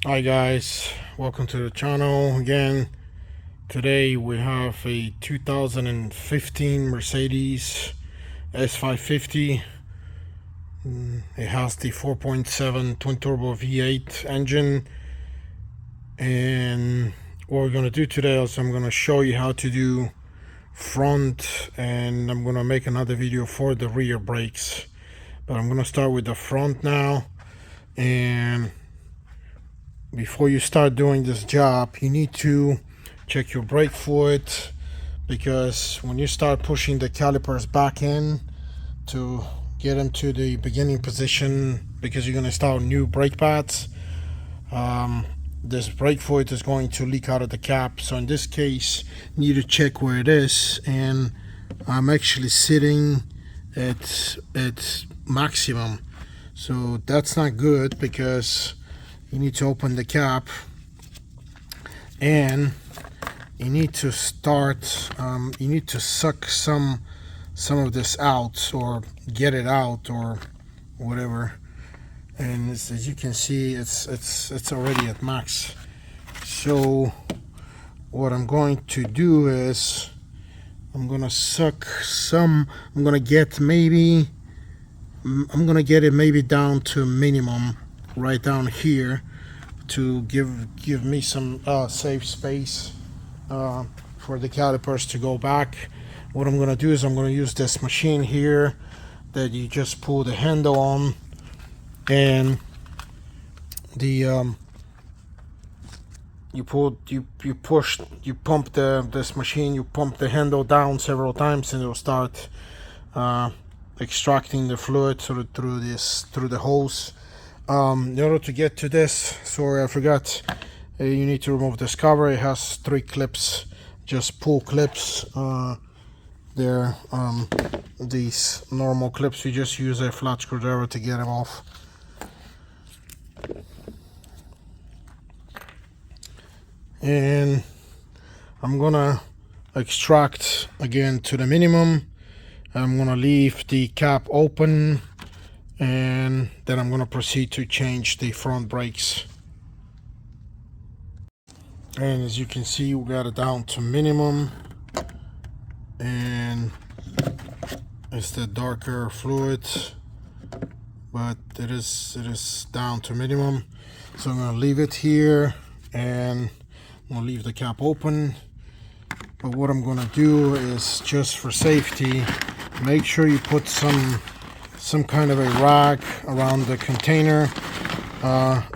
Hi guys, welcome to the channel again. Today we have a 2015 Mercedes S550. It has the 4.7 twin turbo V8 engine, and what we're gonna do today is I'm gonna show you how to do front, and I'm gonna make another video for the rear brakes, but I'm gonna start with the front now. And before you start doing this job, you need to check your brake fluid, because when you start pushing the calipers back in to get them to the beginning position, because you're going to install new brake pads, this brake fluid is going to leak out of the cap. So in this case, you need to check where it is, and I'm actually sitting at maximum, so that's not good, because you need to open the cap and you need to start, you need to suck some of this out, or get it out, or whatever. And as you can see, it's already at max. So what I'm going to do is I'm gonna suck some. I'm gonna get it maybe down to minimum, right down here, to give me some safe space for the calipers to go back. What I'm gonna do is I'm gonna use this machine here that you just pull the handle on, and the you pump this machine, you pump the handle down several times, and it'll start extracting the fluid through the hose. In order to get to this, sorry I forgot, you need to remove this cover. It has 3 clips, just pull clips. They're these normal clips. You just use a flat screwdriver to get them off. And I'm gonna extract again to the minimum. I'm gonna leave the cap open, and then I'm gonna proceed to change the front brakes. And as you can see, we got it down to minimum, and it's the darker fluid, but it is down to minimum. So I'm gonna leave it here, and I'm gonna leave the cap open. But what I'm gonna do is, just for safety, make sure you put some kind of a rag around the container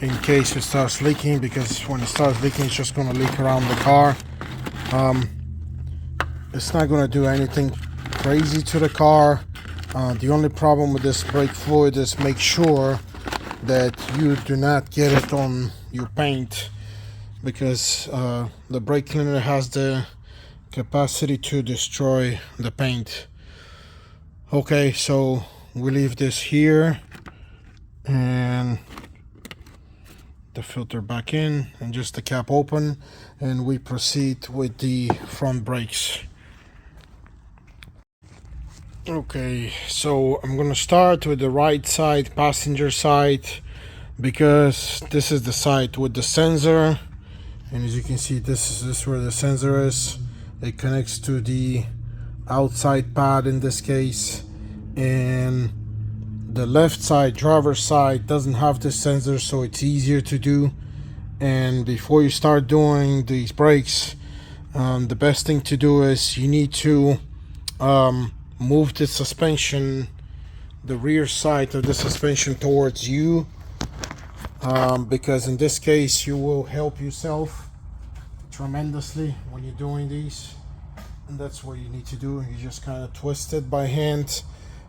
in case it starts leaking, because when it starts leaking, it's just gonna leak around the car. It's not gonna do anything crazy to the car. The only problem with this brake fluid is make sure that you do not get it on your paint, because the brake cleaner has the capacity to destroy the paint. Okay, so we leave this here, and the filter back in, and just the cap open, and we proceed with the front brakes. Okay, so I'm gonna start with the right side, passenger side, because this is the side with the sensor. And as you can see, this is where the sensor is. It connects to the outside pad in this case, and the left side, driver's side, doesn't have this sensor, so it's easier to do. And before you start doing these brakes, the best thing to do is you need to move the suspension, the rear side of the suspension, towards you, because in this case you will help yourself tremendously when you're doing these. And that's what you need to do. You just kind of twist it by hand.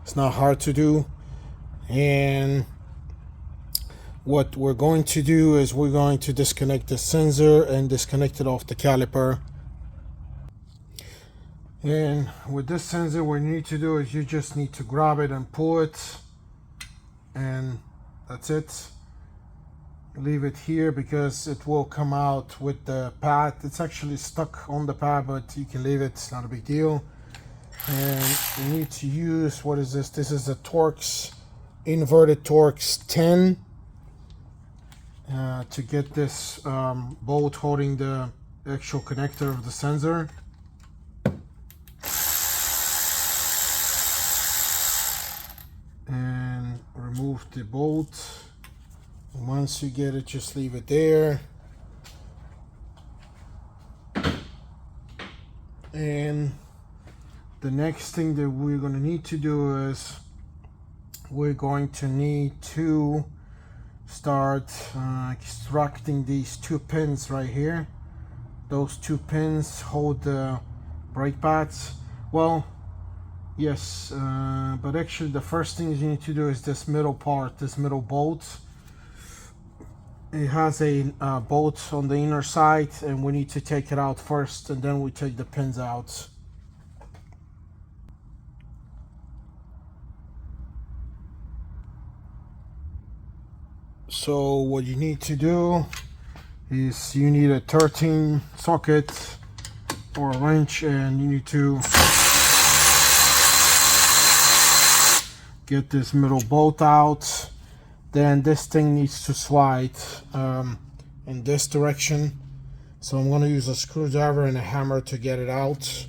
It's not hard to do. And what we're going to do is we're going to disconnect the sensor and disconnect it off the caliper. And with this sensor, what you need to do is you just need to grab it and pull it, and that's it. Leave it here because it will come out with the pad. It's actually stuck on the pad, but you can leave it, it's not a big deal. And you need to use, what is this? This is the Torx, inverted Torx 10. to get this bolt holding the actual connector of the sensor. And remove the bolt. Once you get it, just leave it there. And the next thing that we're going to need to do is we're going to need to start extracting these two pins right here. Those two pins hold the brake pads. Well, yes, but actually the first thing you need to do is this middle part, this middle bolt. It has a bolt on the inner side, and we need to take it out first, and then we take the pins out. So what you need to do is you need a 13 socket or a wrench, and you need to get this middle bolt out. Then this thing needs to slide in this direction. So I'm going to use a screwdriver and a hammer to get it out.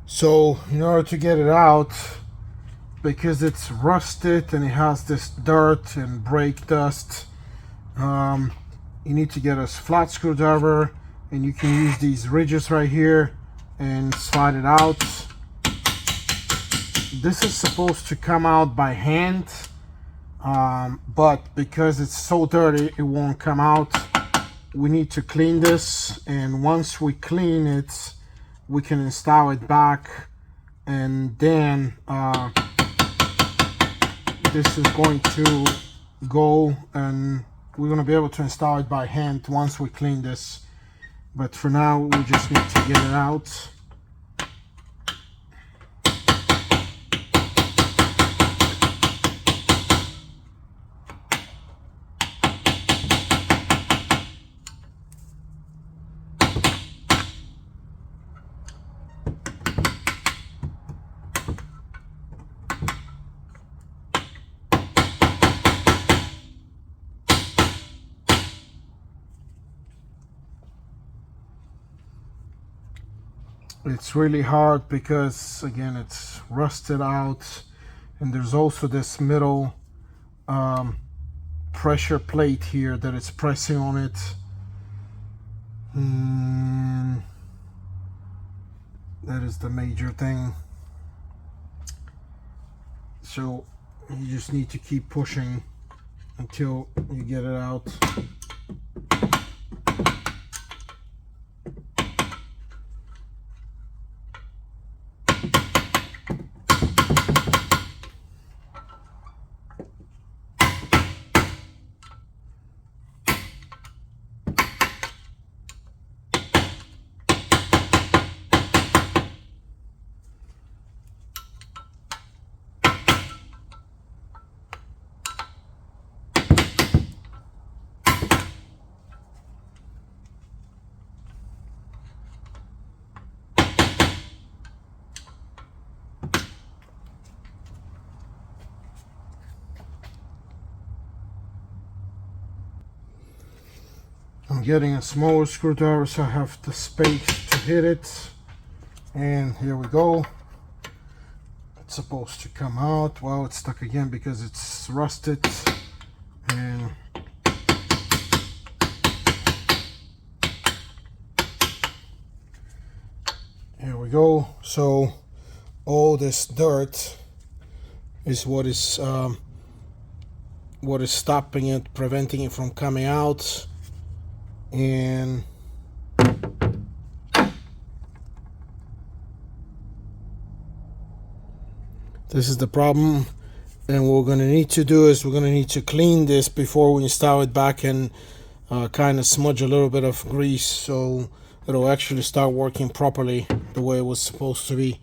So in order to get it out, because it's rusted and it has this dirt and brake dust, you need to get a flat screwdriver, and you can use these ridges right here and slide it out. This is supposed to come out by hand, but because it's so dirty, it won't come out. We need to clean this, and once we clean it, we can install it back, and then this is going to go, and we're going to be able to install it by hand once we clean this. But for now, we just need to get it out. It's really hard because, again, it's rusted out, and there's also this middle pressure plate here that is pressing on it. That is the major thing. So you just need to keep pushing until you get it out. I'm getting a smaller screwdriver so I have the space to hit it, and here we go. It's supposed to come out. Well, it's stuck again because it's rusted, and here we go. So all this dirt is what is stopping it, preventing it from coming out. And this is the problem, and what we're going to need to do is we're going to need to clean this before we install it back, and kind of smudge a little bit of grease so it'll actually start working properly the way it was supposed to be.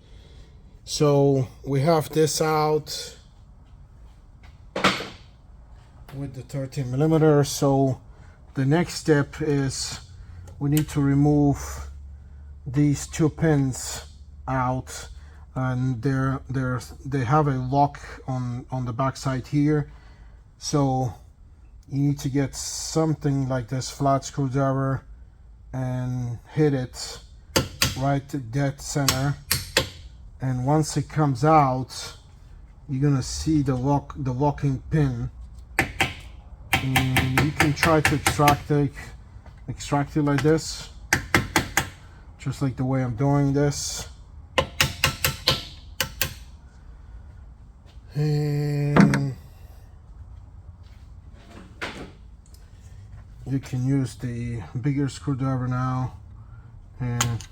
So we have this out with the 13 millimeter. So the next step is we need to remove these two pins out, and they have a lock on the back side here. So you need to get something like this flat screwdriver and hit it right at dead center, and once it comes out, you're gonna see the locking pin, and you can try to extract it like this, just like the way I'm doing this. And you can use the bigger screwdriver now, and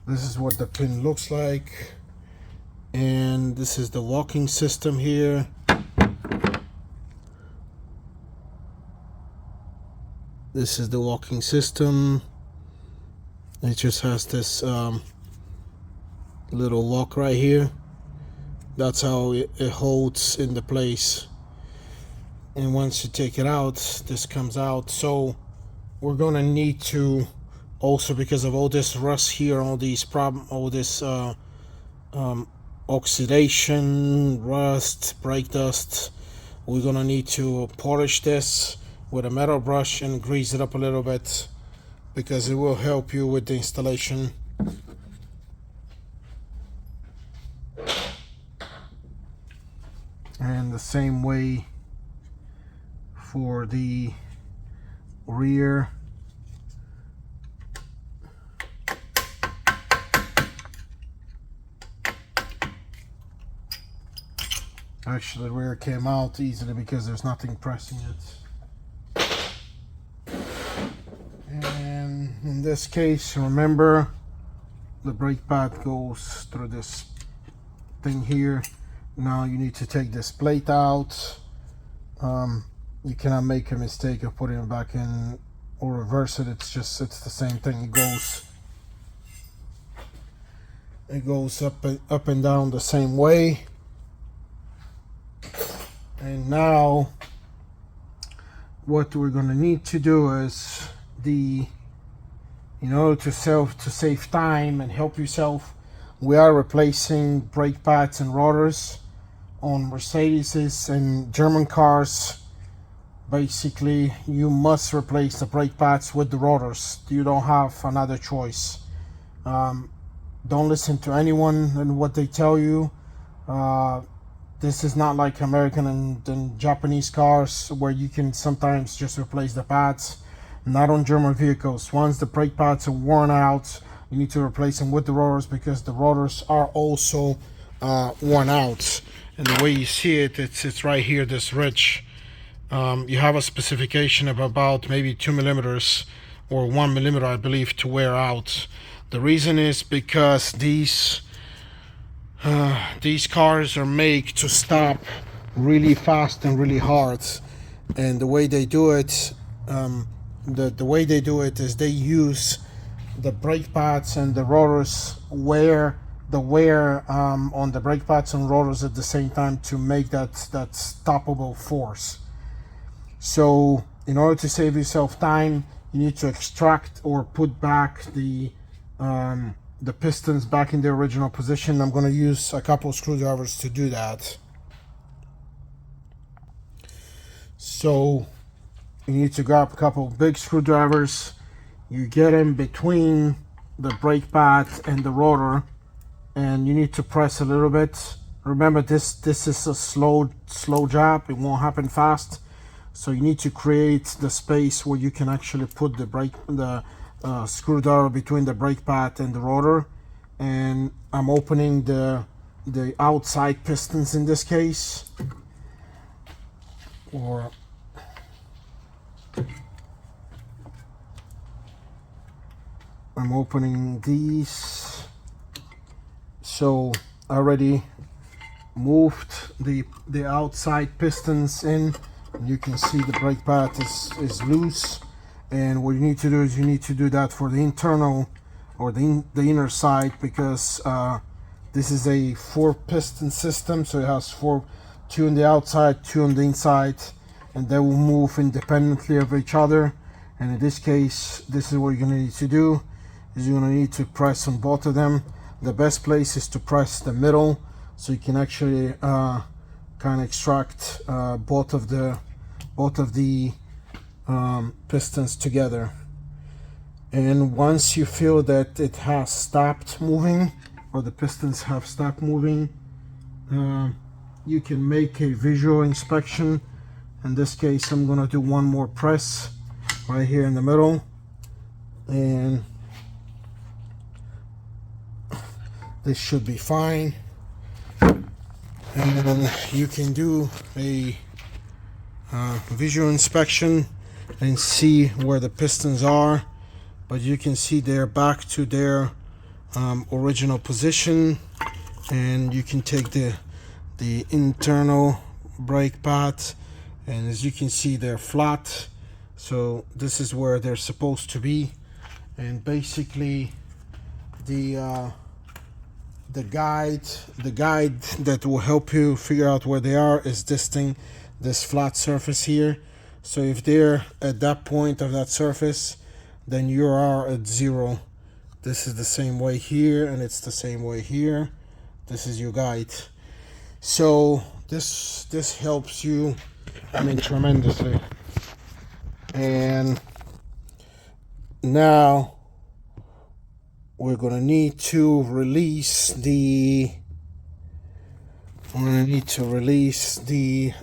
this is what the pin looks like, and this is the locking system here. This is the locking system. It just has this little lock right here. That's how it holds into place. And once you take it out, this comes out. So we're gonna need to also, because of all this rust here, all this oxidation, rust, brake dust, we're gonna need to polish this with a metal brush and grease it up a little bit, because it will help you with the installation. And the same way for the rear. Actually, the rear came out easily because there's nothing pressing it. And in this case, remember, the brake pad goes through this thing here. Now you need to take this plate out. You cannot make a mistake of putting it back in or reverse it. It's the same thing. It goes up and down the same way. And now what we're going to need to do is, in order to save time and help yourself, we are replacing brake pads and rotors on Mercedes and German cars. Basically, you must replace the brake pads with the rotors. You don't have another choice. Don't listen to anyone and what they tell you. This is not like American and Japanese cars where you can sometimes just replace the pads. Not on German vehicles. Once the brake pads are worn out, you need to replace them with the rotors, because the rotors are also worn out. And the way you see it, it's right here, this ridge. You have a specification of about maybe 2 millimeters or 1 millimeter, I believe, to wear out. The reason is because these cars are made to stop really fast and really hard, and the way they do it, the way they do it is they use the brake pads and the rotors wear on the brake pads and rotors at the same time to make that stoppable force. So in order to save yourself time, you need to extract or put back the pistons back in the original position. I'm going to use a couple screwdrivers to do that. So you need to grab a couple big screwdrivers. You get in between the brake pad and the rotor, and you need to press a little bit. Remember, this is a slow job. It won't happen fast. So you need to create the space where you can actually put the screwdriver between the brake pad and the rotor. And I'm opening the outside pistons in this case, or I'm opening these. So I already moved the outside pistons in. You can see the brake pad is loose, and what you need to do is you need to do that for the internal or the inner side, because this is a 4-piston system, so it has 2 on the outside, 2 on the inside, and they will move independently of each other. And in this case, this is what you're going to need to do, is you're going to need to press on both of them. The best place is to press the middle, so you can actually kind of extract both of the pistons together. And once you feel that it has stopped moving, or the pistons have stopped moving, you can make a visual inspection. In this case, I'm gonna do one more press right here in the middle, and this should be fine. And then you can do a visual inspection and see where the pistons are, but you can see they're back to their original position. And you can take the internal brake pad, and as you can see, they're flat, so this is where they're supposed to be. And basically the guide that will help you figure out where they are is this flat surface here. So if they're at that point of that surface, then you are at 0. This is the same way here, and it's the same way here. This is your guide. So this helps you, I mean, tremendously. And now we're gonna need to release the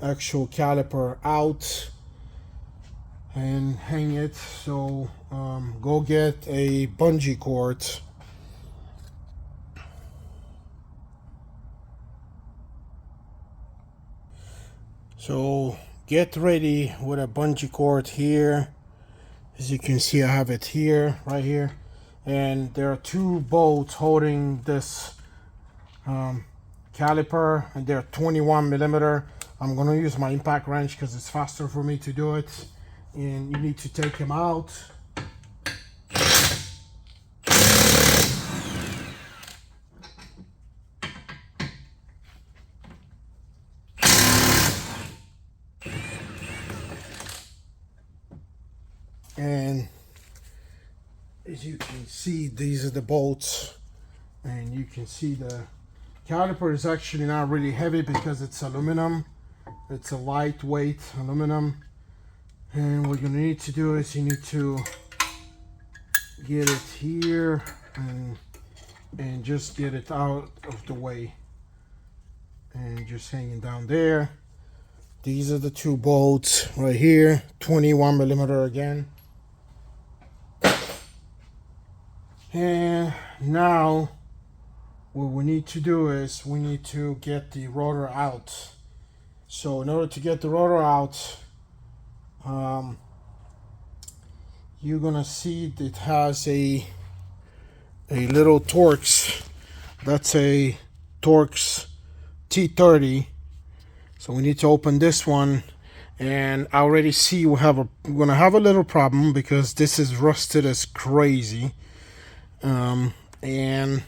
actual caliper out and hang it. So go get a bungee cord. So get ready with a bungee cord here. As you can see, I have it here, right here, and there are 2 bolts holding this caliper, and they're 21mm. I'm gonna use my impact wrench because it's faster for me to do it. And you need to take them out. And as you can see, these are the bolts, and you can see the caliper is actually not really heavy because it's aluminum. It's a lightweight aluminum. And what you're gonna need to do is you need to get it here and just get it out of the way, and just hanging down there. These are the 2 bolts right here, 21mm again. And now what we need to do is we need to get the rotor out. So in order to get the rotor out, you're gonna see it has a little Torx. That's a Torx T30. So we need to open this one, and I already see we're gonna have a little problem because this is rusted as crazy. And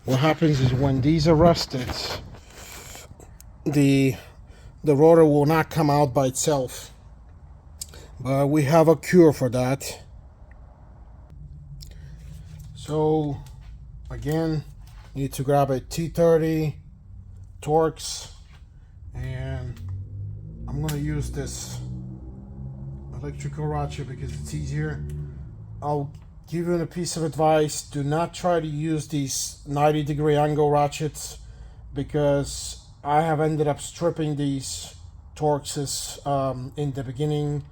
what happens is when these are rusted, the rotor will not come out by itself. But we have a cure for that. So again, you need to grab a T30 Torx, and I'm gonna use this electrical ratchet because it's easier. I'll give you a piece of advice: do not try to use these 90-degree angle ratchets, because I have ended up stripping these Torxes in the beginning,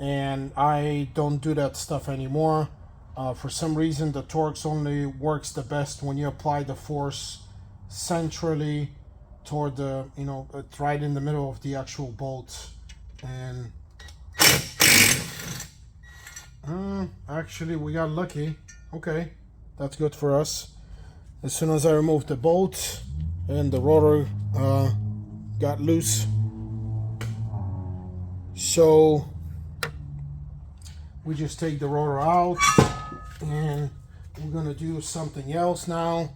and I don't do that stuff anymore. For some reason, the Torx only works the best when you apply the force centrally toward the, it's right in the middle of the actual bolt. And actually we got lucky. Okay, that's good for us. As soon as I removed the bolt and the rotor got loose. So we just take the rotor out, and we're gonna do something else now.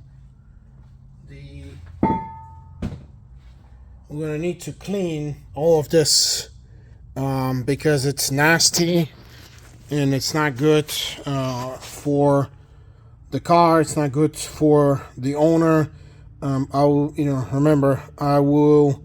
We're gonna need to clean all of this because it's nasty and it's not good for the car. It's not good for the owner. I will, remember, I will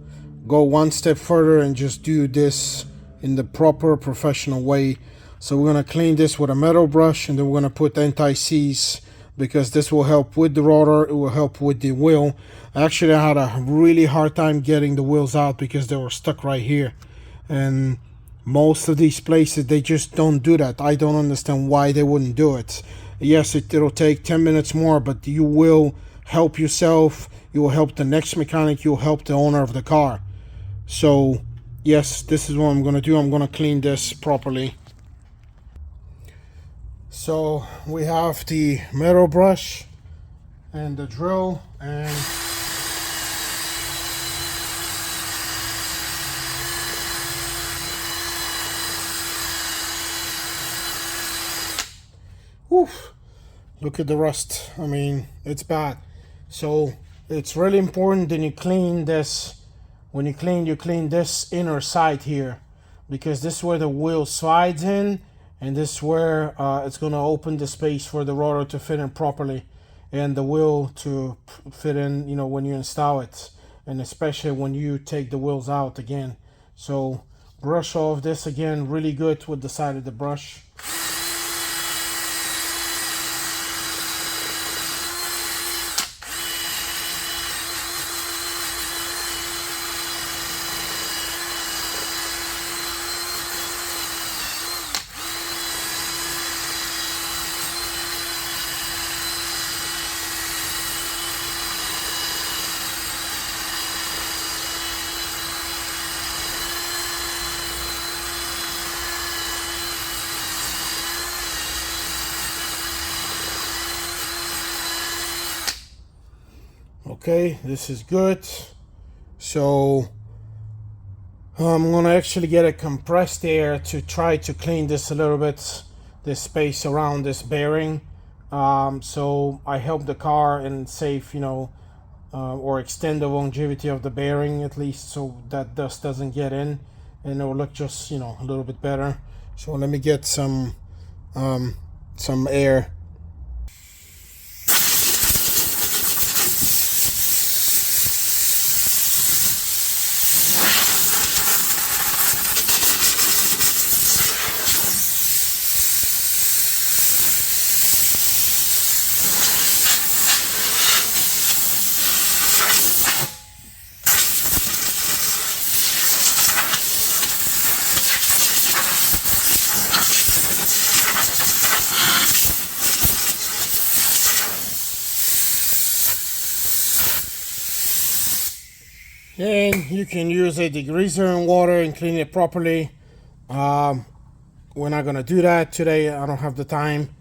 go one step further and just do this in the proper professional way. So we're going to clean this with a metal brush, and then we're going to put anti-seize, because this will help with the rotor, it will help with the wheel. Actually, I had a really hard time getting the wheels out because they were stuck right here, and most of these places, they just don't do that. I don't understand why they wouldn't do it. Yes, it'll take 10 minutes more, but you will help yourself, you will help the next mechanic, you'll help the owner of the car. So yes, this is what I'm going to do. I'm going to clean this properly. So we have the metal brush and the drill, and oof, look at the rust. I mean, it's bad. So it's really important that you clean this. When you clean this inner side here, because this is where the wheel slides in, and this is where it's going to open the space for the rotor to fit in properly, and the wheel to fit in, when you install it, and especially when you take the wheels out again. So brush off this again really good with the side of the brush. Okay, this is good. So I'm gonna actually get a compressed air to try to clean this a little bit, this space around this bearing. So I help the car and save, or extend the longevity of the bearing at least, so that dust doesn't get in, and it will look just, a little bit better. So let me get some air. And you can use a degreaser and water and clean it properly. We're not gonna do that today. I don't have the time.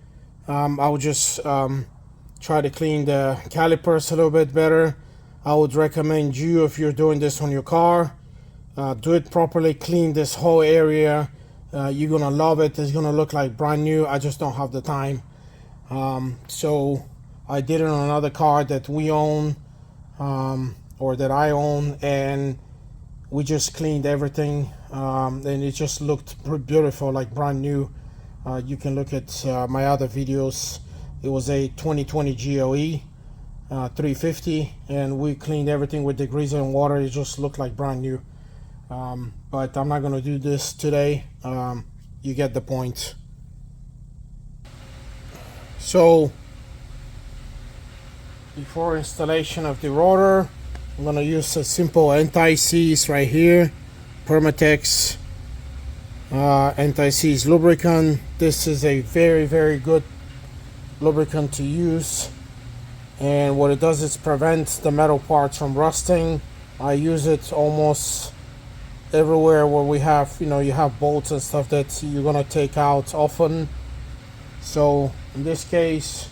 I'll just try to clean the calipers a little bit better. I would recommend you, if you're doing this on your car, do it properly. Clean this whole area. You're gonna love it. It's gonna look like brand new. I just don't have the time. So I did it on another car that we own. Or that I own, and we just cleaned everything, and it just looked beautiful, like brand new. You can look at my other videos. It was a 2020 GLE 350, and we cleaned everything with degreaser and water. It just looked like brand new. But I'm not going to do this today. You get the point. So before installation of the rotor, I'm gonna use a simple anti-seize right here, Permatex anti-seize lubricant. This is a very good lubricant to use, and what it does is prevents the metal parts from rusting. I use it almost everywhere where we have, you have bolts and stuff that you're gonna take out often. So in this case,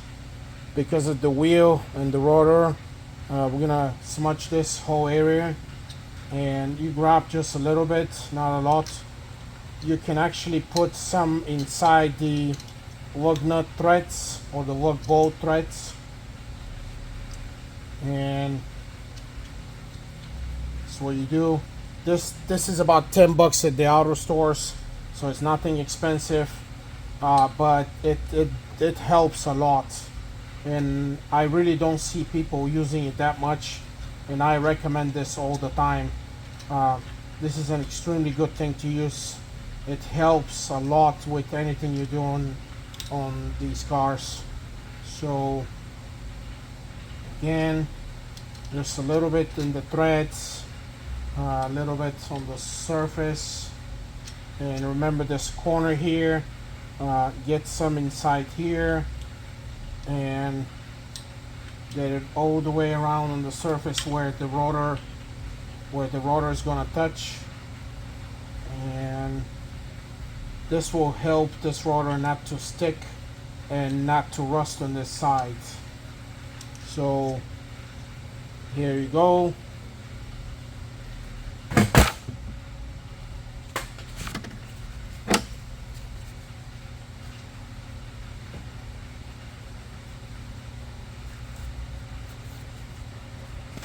because of the wheel and the rotor, we're gonna smudge this whole area, and you grab just a little bit, not a lot. You can actually put some inside the lug nut threads or the lug bolt threads, and that's what you do. This is about $10 at the auto stores, so it's nothing expensive, but it helps a lot. and I really don't see people using it that much, and I recommend this all the time. uh, this is an extremely good thing to use. It helps a lot with anything you do on these cars. So again, just a little bit in the threads, a little bit on the surface, and remember this corner here, get some inside here and get it all the way around on the surface where the rotor is going to touch, and this will help this rotor not to stick and not to rust on this side. So here you go.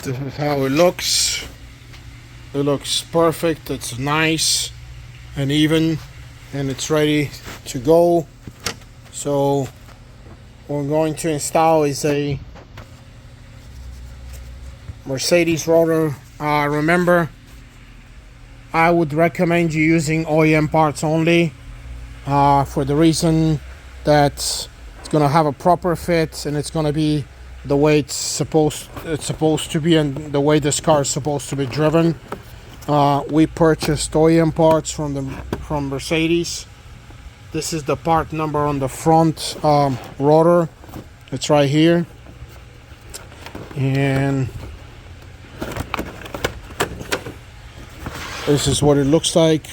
This is how it looks. It looks perfect. It's nice and even, and it's ready to go. So what we're going to install is a Mercedes rotor. Remember, I would recommend you using OEM parts only, for the reason that it's going to have a proper fit and it's going to be the way it's supposed to be, and the way this car is supposed to be driven. We purchased OEM parts from Mercedes. This is the part number on the front rotor. It's right here, and this is what it looks like.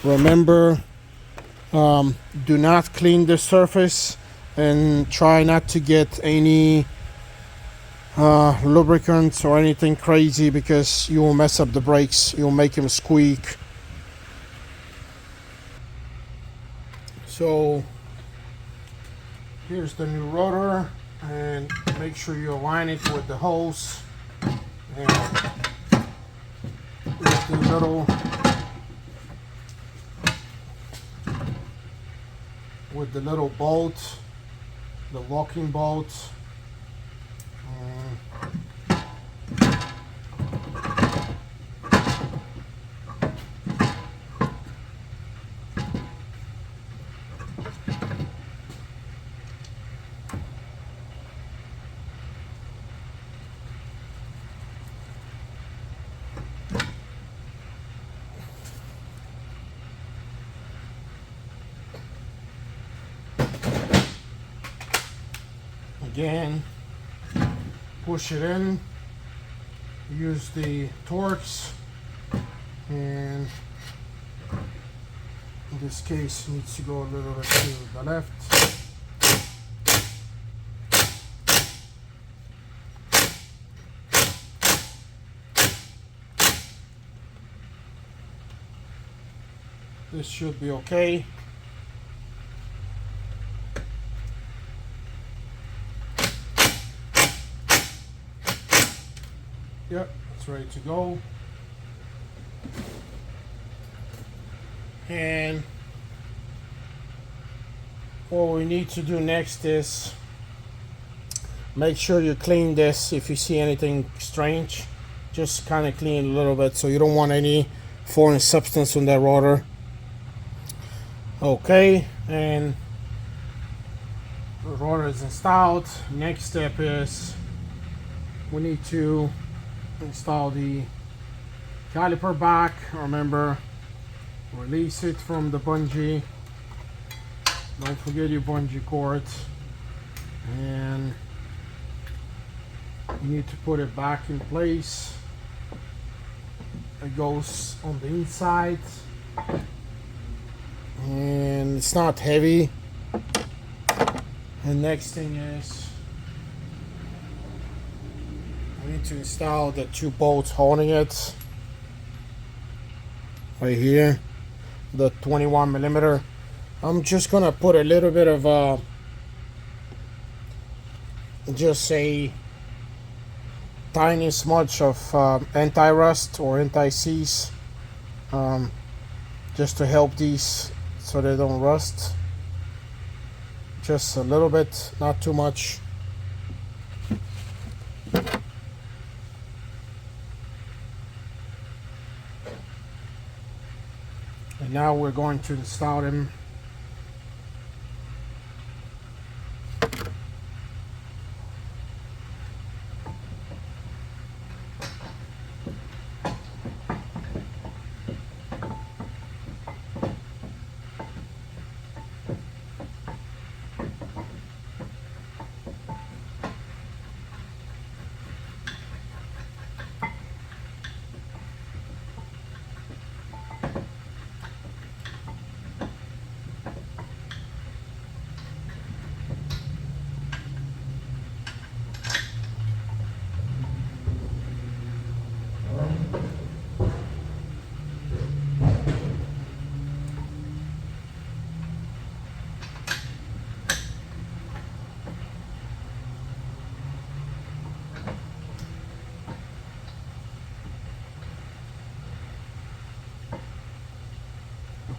Remember, do not clean the surface and try not to get any lubricants or anything crazy, because you will mess up the brakes. You'll make them squeak. So here's the new rotor, and make sure you align it with the hose and with the little bolt, the locking bolt. Again, push it in, use the Torx, and in this case needs to go a little bit to the left. This should be okay. Yep, it's ready to go. And what we need to do next is make sure you clean this. If you see anything strange, just kind of clean a little bit, so you don't want any foreign substance on that rotor. Okay, and the rotor is installed. Next step is we need to install the caliper back. Remember, release it from the bungee. Don't forget your bungee cords, and you need to put it back in place. It goes on the inside, and it's not heavy. And next thing is we need to install the two bolts holding it right here, the 21mm. I'm just gonna put a little bit of just a tiny smudge of anti-rust or anti-seize, just to help these so they don't rust. Just a little bit, not too much. And now we're going to install them.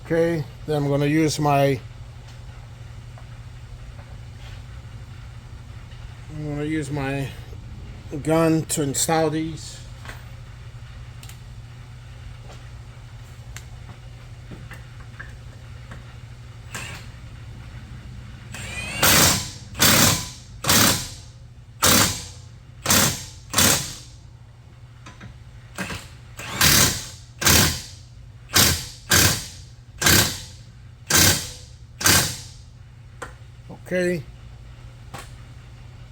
Okay, then I'm going to use my gun to install these. Okay,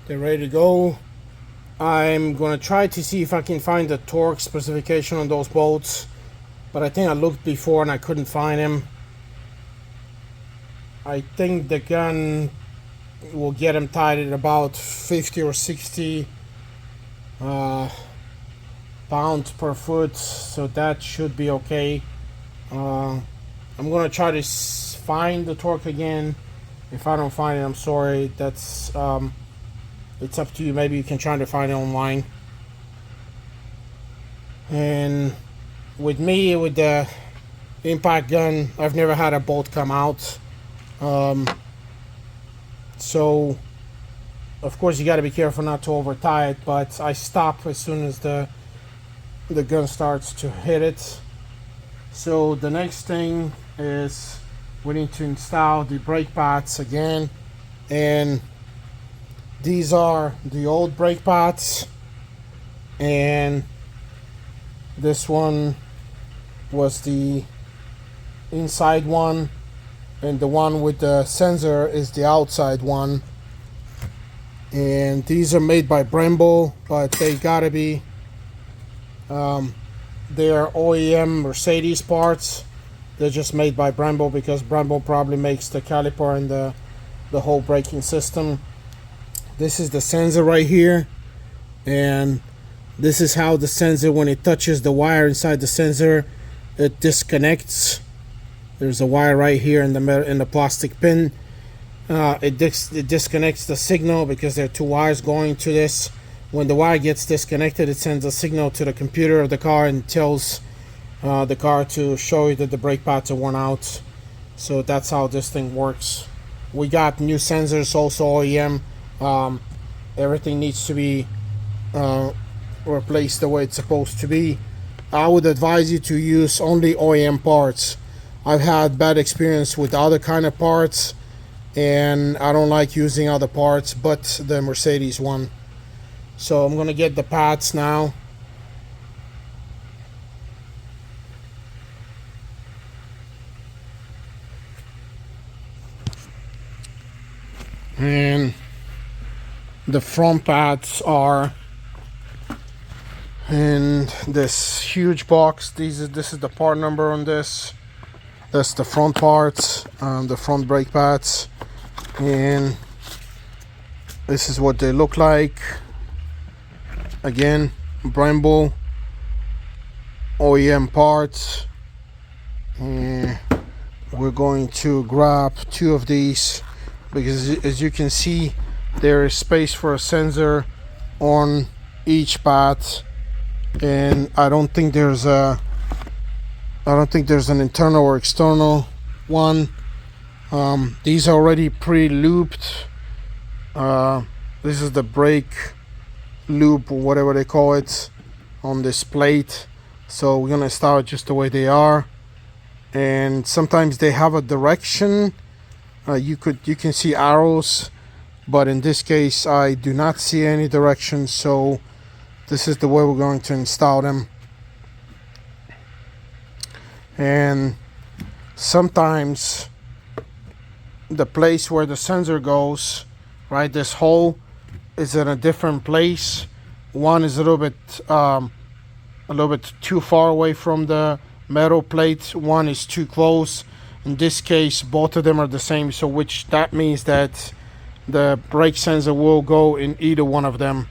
they're ready to go. I'm gonna try to see if I can find the torque specification on those bolts, but I think I looked before and I couldn't find them. I think the gun will get them tied at about 50 or 60 pounds per foot, so that should be okay. I'm gonna try to find the torque again. If I don't find it, I'm sorry. That's it's up to you. Maybe you can try to find it online. And with me, with the impact gun, I've never had a bolt come out. So of course you got to be careful not to over tie it, but I stop as soon as the gun starts to hit it. So the next thing is we need to install the brake pads again, and these are the old brake pads, and this one was the inside one, and the one with the sensor is the outside one. And these are made by Brembo, but they gotta be they're OEM Mercedes parts. They're just made by Brembo because Brembo probably makes the caliper and the whole braking system. This is the sensor right here, and this is how the sensor, when it touches the wire inside the sensor, it disconnects. There's a wire right here in the plastic pin. It disconnects the signal because there are two wires going to this. When the wire gets disconnected, it sends a signal to the computer of the car and tells the car to show you that the brake pads are worn out. So that's how this thing works. We got new sensors, also OEM. Everything needs to be replaced the way it's supposed to be. I would advise you to use only OEM parts. I've had bad experience with other kind of parts, and I don't like using other parts but the Mercedes one. So I'm gonna get the pads now. And the front pads are in this huge box. This is the part number on this. That's the front parts, the front brake pads, and this is what they look like. Again, Brembo OEM parts. And we're going to grab two of these because, as you can see, there is space for a sensor on each pad, and I don't think there's an internal or external one. These are already pre-looped. This is the brake loop, or whatever they call it, on this plate. So we're gonna start just the way they are. and sometimes they have a direction. You can see arrows, but in this case I do not see any direction, so this is the way we're going to install them. And sometimes the place where the sensor goes, right, this hole is in a different place. One is a little bit too far away from the metal plate, one is too close. In this case both of them are the same, so that means that the brake sensor will go in either one of them.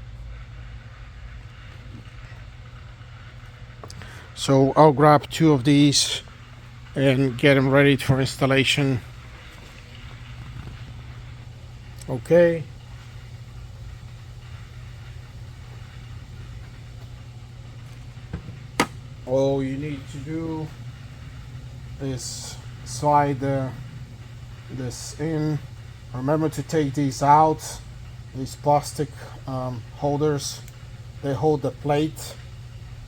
So I'll grab two of these and get them ready for installation. Okay. All you need to do is slide this in. Remember to take these out. These plastic holders, they hold the plate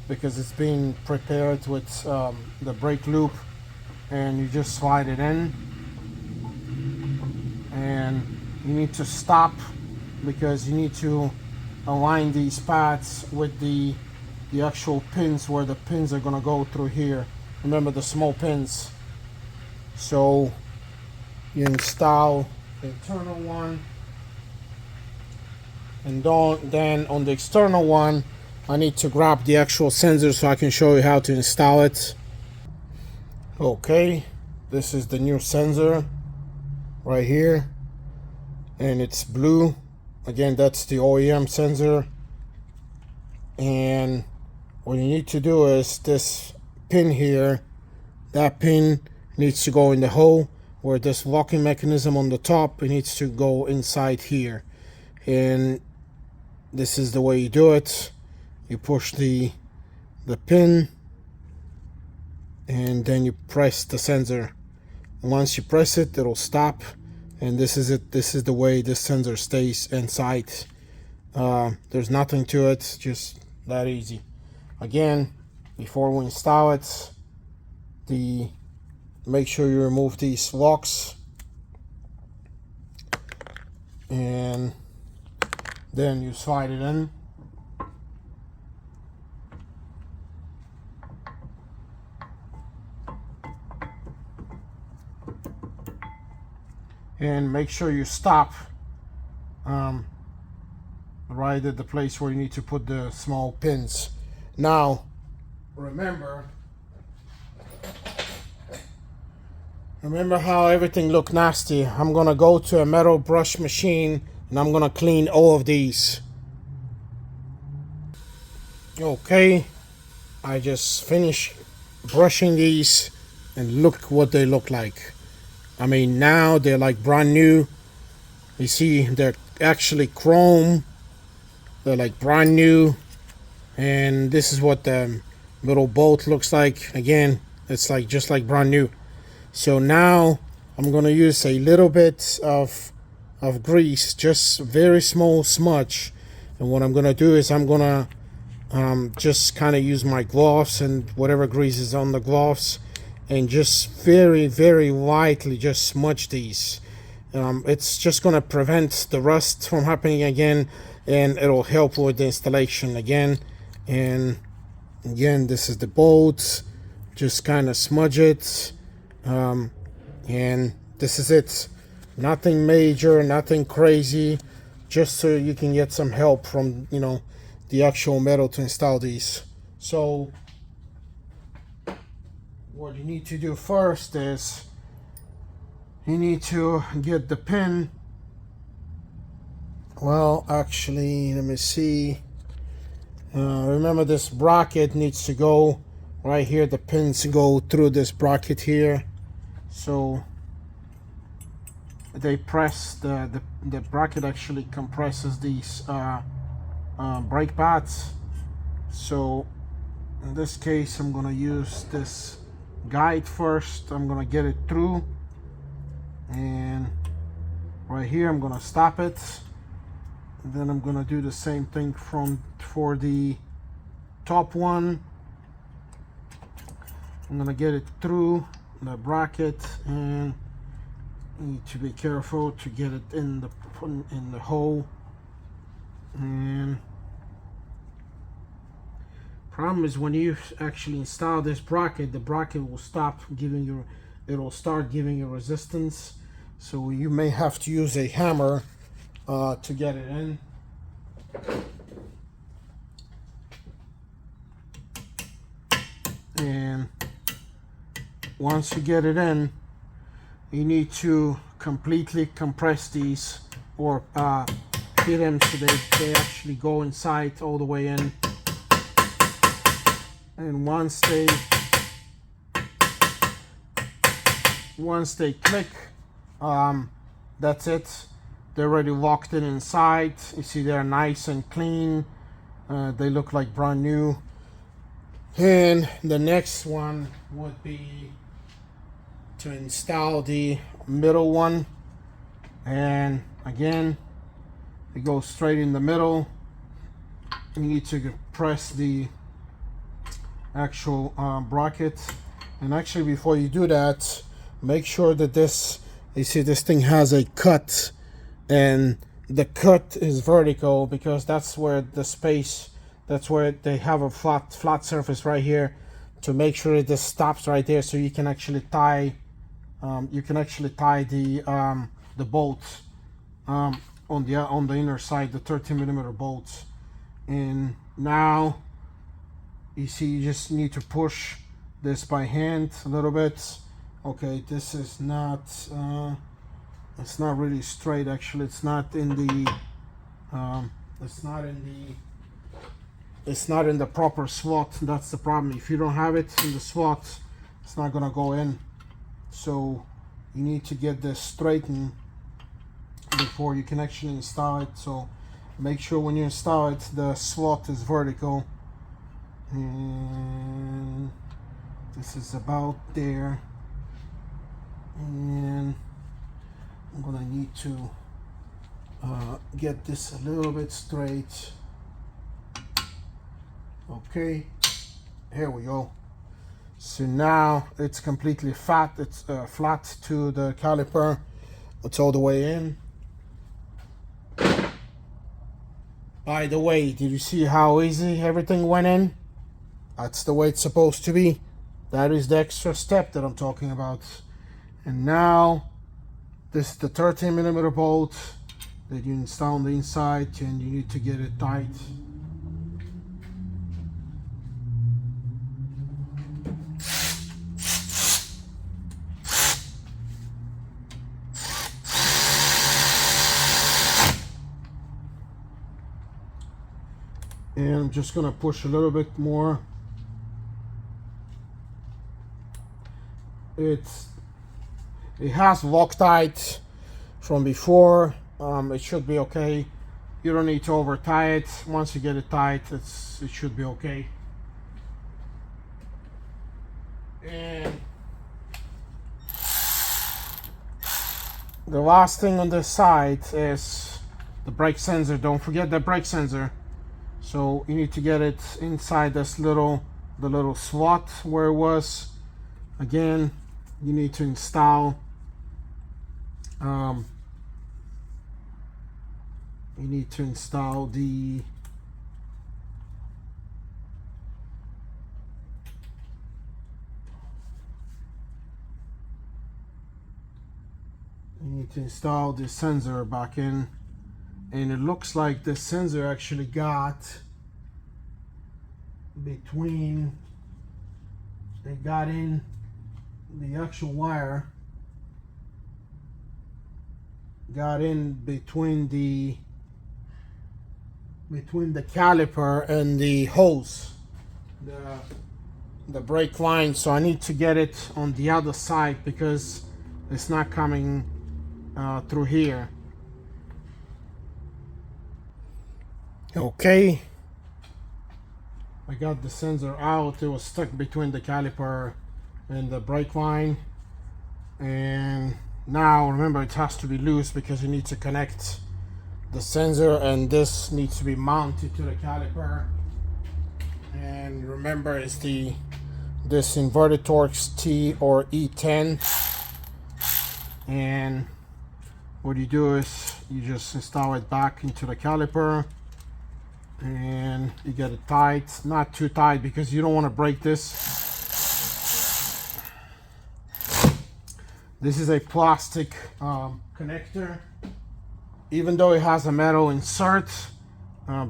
because it's being prepared with the brake loop, and you just slide it in. And you need to stop because you need to align these pads with the actual pins, where the pins are going to go through here. Remember the small pins. So you install the internal one, and then on the external one I need to grab the actual sensor so I can show you how to install it. Okay, this is the new sensor right here, and it's blue. Again, that's the OEM sensor. And what you need to do is this pin here, that pin needs to go in the hole where this locking mechanism on the top, it needs to go inside here. And this is the way you do it. You push the pin, and then you press the sensor. Once you press it, it'll stop, and this is it. This is the way this sensor stays inside. There's nothing to it, just that easy. Again, before we install it, make sure you remove these locks, and then you slide it in. And make sure you stop right at the place where you need to put the small pins. Now, remember how everything looked nasty. I'm gonna go to a metal brush machine and I'm gonna clean all of these. Okay, I just finished brushing these, and look what they look like. I mean, now they're like brand new. You see, they're actually chrome. They're like brand new. And this is what the little bolt looks like. Again, it's like just like brand new. So now I'm gonna use a little bit of grease, just very small smudge. And what I'm gonna do is I'm gonna just kind of use my gloves and whatever grease is on the gloves, and just very, very lightly just smudge these. It's just gonna prevent the rust from happening again, and it'll help with the installation again. And again, this is the bolt. Just kind of smudge it, and this is it. Nothing major, nothing crazy, just so you can get some help from the actual metal to install these. So what you need to do first is you need to get the pin. Well, actually, let me see. Remember, this bracket needs to go right here. The pins go through this bracket here. So they press the bracket actually compresses these brake pads. So in this case, I'm gonna use this guide first. I'm gonna get it through, and right here I'm gonna stop it. And then I'm gonna do the same thing for the top one. I'm gonna get it through the bracket, and you need to be careful to get it in the hole. And problem is, when you actually install this bracket, the bracket will stop giving you, it'll start giving you resistance, so you may have to use a hammer to get it in. And once you get it in, you need to completely compress these, or hit them so they actually go inside all the way in. And once they click, that's it. They're already locked in inside. You see, they're nice and clean. They look like brand new. And the next one would be to install the middle one. And again, it goes straight in the middle. You need to press the actual bracket. And actually, before you do that, make sure that this, you see, this thing has a cut, and the cut is vertical because that's where the space, that's where they have a flat surface right here, to make sure that this stops right there, so you can actually tie the bolts on the inner side, the 13mm bolts. And now you see, you just need to push this by hand a little bit. Okay, this is not it's not really straight. Actually, it's not in the it's not in the proper slot. That's the problem. If you don't have it in the slot, it's not gonna go in. So you need to get this straightened before you can actually install it. So make sure when you install it, the slot is vertical. And this is about there. And I'm gonna need to get this a little bit straight. Okay, here we go. So now it's completely flat. It's flat to the caliper. It's all the way in. By the way, did you see how easy everything went in? That's the way it's supposed to be. That is the extra step that I'm talking about. And now this is the 13mm bolt that you install on the inside, and you need to get it tight. And I'm just gonna push a little bit more. It has Loctite from before. It should be okay. You don't need to over tie it. Once you get it tight, it should be okay. And the last thing on this side is the brake sensor. Don't forget the brake sensor. So you need to get it inside this the little slot where it was. Again, you need to install the sensor back in. And it looks like the sensor actually got between, it got in the actual wire, got in between the caliper and the hose, the brake line. So I need to get it on the other side because it's not coming through here. Okay, I got the sensor out. It was stuck between the caliper and the brake line, and now remember, it has to be loose because you need to connect the sensor, and this needs to be mounted to the caliper. And remember, it's the this inverted Torx T or E10, and what you do is you just install it back into the caliper and you get it tight, not too tight because you don't want to break this. This is a plastic connector. Even though it has a metal insert,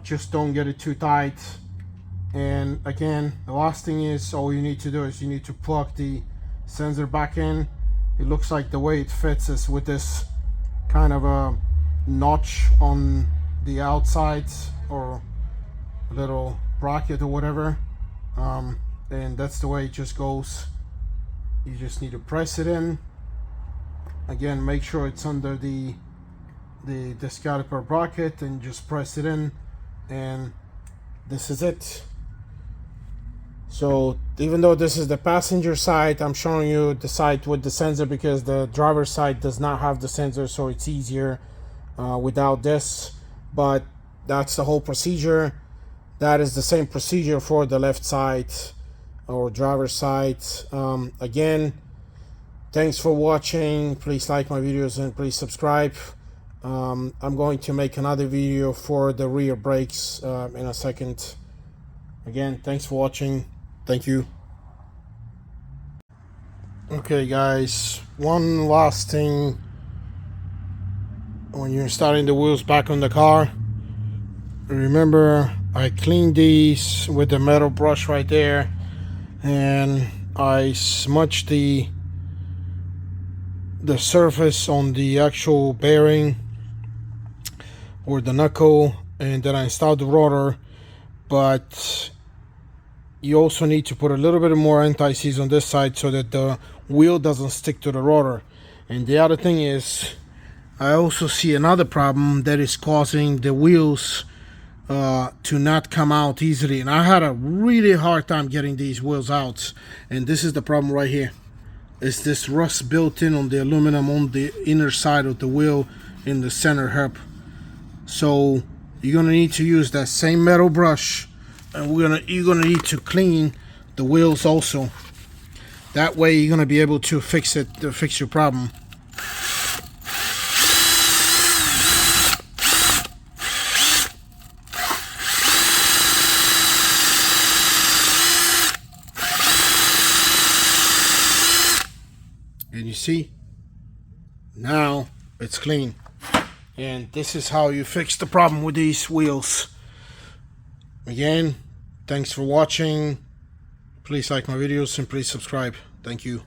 just don't get it too tight. And again, the last thing is, all you need to do is you need to plug the sensor back in. It looks like the way it fits is with this kind of a notch on the outside, or a little bracket or whatever, and that's the way it just goes. You just need to press it in. Again, make sure it's under the caliper bracket and just press it in, and this is it. So even though this is the passenger side, I'm showing you the side with the sensor because the driver's side does not have the sensor, so it's easier without this. But that's the whole procedure. That is the same procedure for the left side or driver's side. Again, thanks for watching. Please like my videos and please subscribe. I'm going to make another video for the rear brakes in a second. Again, thanks for watching. Thank you. Okay guys, one last thing. When you're starting the wheels back on the car, remember I cleaned these with the metal brush right there, and I smudged the surface on the actual bearing or the knuckle, and then I installed the rotor. But you also need to put a little bit more anti-seize on this side so that the wheel doesn't stick to the rotor. And the other thing is, I also see another problem that is causing the wheels to not come out easily, and I had a really hard time getting these wheels out. And this is the problem right here. It's this rust built in on the aluminum on the inner side of the wheel in the center hub. So you're gonna need to use that same metal brush, and you're gonna need to clean the wheels also. That way you're gonna be able to fix your problem. And you see, now it's clean. And this is how you fix the problem with these wheels. Again, thanks for watching. Please like my videos and please subscribe. Thank you.